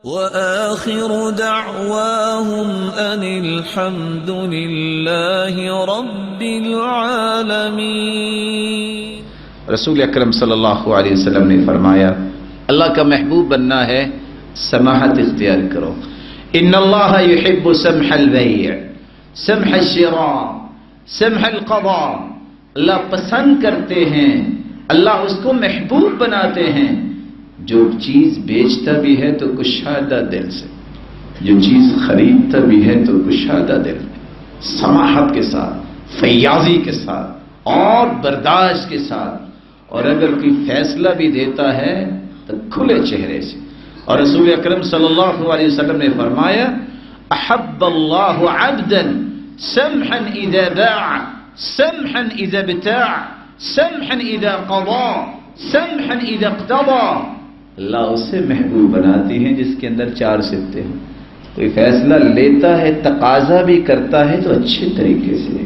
وآخر دعواهم أن الحمد لله رب العالمين۔ رسول اکرم صلی اللہ علیہ وسلم نے فرمایا اللہ کا محبوب بننا ہے سماحت اختیار کرو۔ ان اللہ یحب سمح البیع سمح الشراء سمح القضاء، اللہ پسند کرتے ہیں، اللہ اس کو محبوب بناتے ہیں جو چیز بیچتا بھی ہے تو کشادہ دل سے، جو چیز خریدتا بھی ہے تو کشادہ دل، سماحت کے ساتھ، فیاضی کے ساتھ اور برداشت کے ساتھ، اور اگر کوئی فیصلہ بھی دیتا ہے تو کھلے چہرے سے۔ اور رسول اکرم صلی اللہ علیہ وسلم نے فرمایا احب اللہ عبدا سمحا اذا باع سمحا اذا ابتاع سمحا اذا قضى سمحا اذا اقتضى، اللہ اسے محبوب بناتی ہیں جس کے اندر چار صفتیں ہیں، کوئی فیصلہ لیتا ہے تقاضا بھی کرتا ہے تو اچھے طریقے سے،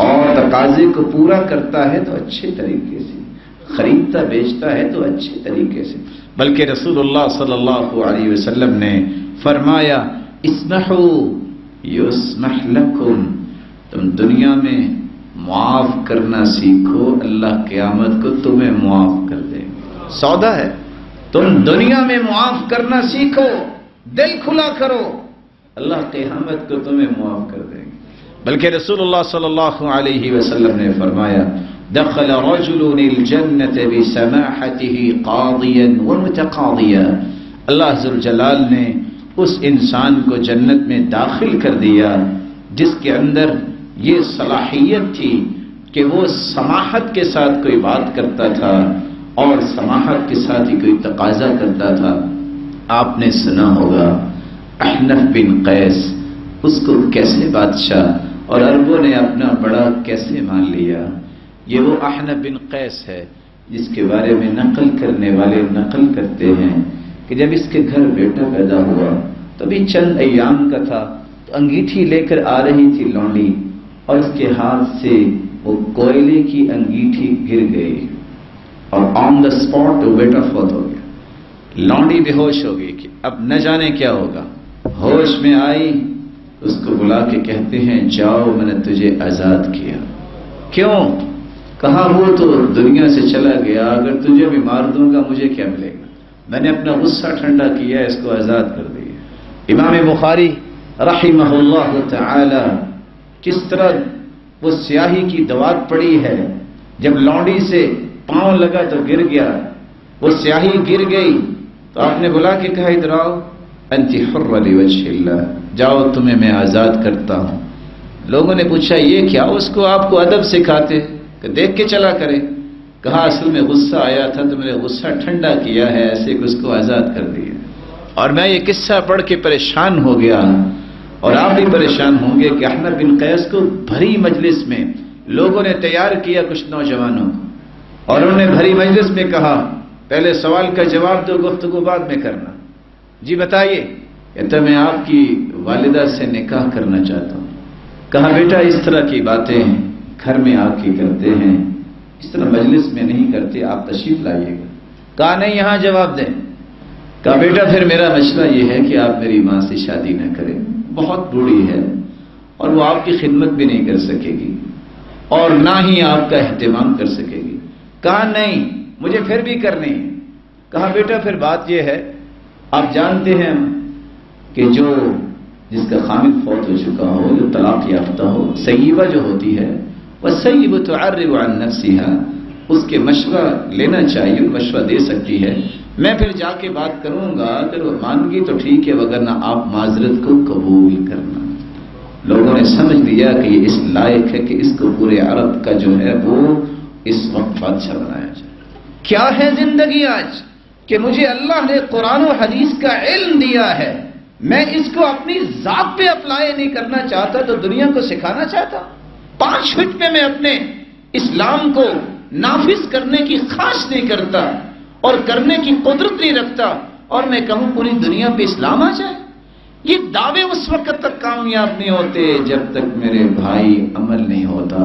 اور تقاضے کو پورا کرتا ہے تو اچھے طریقے سے، خریدتا بیچتا ہے تو اچھے طریقے سے۔ بلکہ رسول اللہ صلی اللہ علیہ وسلم نے فرمایا اسمحوا یسمح لکم، تم دنیا میں معاف کرنا سیکھو، اللہ قیامت کو تمہیں معاف کر دے گا۔ سودا ہے، تم دنیا میں معاف کرنا سیکھو، دل کھلا کرو، اللہ قیامت کو تمہیں معاف کر دے گا۔ بلکہ رسول اللہ صلی اللہ علیہ وسلم نے فرمایا دخل رجل الجنة بسماحته قاضيا ومتقاضيا، اللہ ذوالجلال نے اس انسان کو جنت میں داخل کر دیا جس کے اندر یہ صلاحیت تھی کہ وہ سماحت کے ساتھ کوئی بات کرتا تھا اور سماحت کے ساتھ ہی کوئی تقاضا کرتا تھا۔ آپ نے سنا ہوگا احنف بن قیس، اس کو کیسے بادشاہ اور عربوں نے اپنا بڑا کیسے مان لیا۔ یہ وہ احنف بن قیس ہے جس کے بارے میں نقل کرنے والے نقل کرتے ہیں کہ جب اس کے گھر بیٹا پیدا ہوا تو ابھی چند ایام کا تھا، تو انگیٹھی لے کر آ رہی تھی لونڈی، اور اس کے ہاتھ سے وہ کوئلے کی انگیٹھی گر گئی اور آن دا اسپاٹ وہ بیٹا فوت ہو گیا۔ لونڈی بے ہوش ہو گئی کہ اب نہ جانے کیا ہوگا، ہوش میں آئی، اس کو بلا کے کہتے ہیں جاؤ میں نے تجھے آزاد کیا۔ کیوں؟ کہا وہ تو دنیا سے چلا گیا، اگر تجھے بھی مار دوں گا مجھے کیا ملے گا، میں نے اپنا غصہ ٹھنڈا کیا، اس کو آزاد کر دیا۔ امام بخاری رحمہ اللہ تعالی کس طرح وہ سیاہی کی دوات پڑی ہے، جب لونڈی سے پاؤں لگا تو گر گیا، وہ سیاہی گر گئی تو آپ نے بلا کے کہا ادھر آؤ انت حر لوجہ اللہ، جاؤ تمہیں میں آزاد کرتا ہوں۔ لوگوں نے پوچھا یہ کیا، اس کو آپ کو ادب سکھاتے کہ دیکھ کے چلا کرے، کہا اصل میں غصہ آیا تھا تو میں نے غصہ ٹھنڈا کیا ہے، ایسے کہ اس کو آزاد کر دیا۔ اور میں یہ قصہ پڑھ کے پریشان ہو گیا، اور آپ بھی پریشان ہوں گے کہ احنف بن قیس کو بھری مجلس میں لوگوں نے تیار کیا کچھ نوجوانوں کو، اور انہوں نے بھری مجلس میں کہا پہلے سوال کا جواب دو، گفتگو بعد میں کرنا۔ جی بتائیے، کہتا میں آپ کی والدہ سے نکاح کرنا چاہتا ہوں۔ کہا بیٹا اس طرح کی باتیں گھر میں آ کے کرتے ہیں، اس طرح مجلس میں نہیں کرتے، آپ تشریف لائیے گا۔ کہا نہیں یہاں جواب دیں۔ کہا بیٹا پھر میرا مشورہ یہ ہے کہ آپ میری ماں سے شادی نہ کریں، بہت بوڑھی ہے اور وہ آپ کی خدمت بھی نہیں کر سکے گی اور نہ ہی آپ کا اہتمام کر سکے گی۔ کہا نہیں مجھے پھر بھی کرنی ہے۔ کہا بیٹا پھر بات یہ ہے، آپ جانتے ہیں کہ جس کا خامد فوت ہو چکا ہو، جو طلاق یافتہ ہو، سیبہ جو ہوتی ہے، والسیبہ تعرب عن نفسها، اس کے مشورہ لینا چاہیے، مشورہ دے سکتی ہے۔ میں پھر جا کے بات کروں گا، اگر وہ مان گئی تو ٹھیک ہے، وگرنہ آپ معذرت کو قبول کرنا۔ لوگوں نے سمجھ لیا کہ یہ اس لائق ہے کہ اس کو پورے عرب کا جو ہے وہ اس وقت بادشاہ بنایا جائے۔ کیا ہے زندگی آج کہ مجھے اللہ نے قرآن و حدیث کا علم دیا ہے، میں اس کو اپنی ذات پہ اپلائی نہیں کرنا چاہتا تو دنیا کو سکھانا چاہتا۔ 5 فٹ پہ میں اپنے اسلام کو نافذ کرنے کی خواہش نہیں کرتا اور کرنے کی قدرت نہیں رکھتا، اور میں کہوں پوری دنیا پہ اسلام آ جائے۔ یہ دعوے اس وقت تک کامیاب نہیں ہوتے جب تک میرے بھائی عمل نہیں ہوتا۔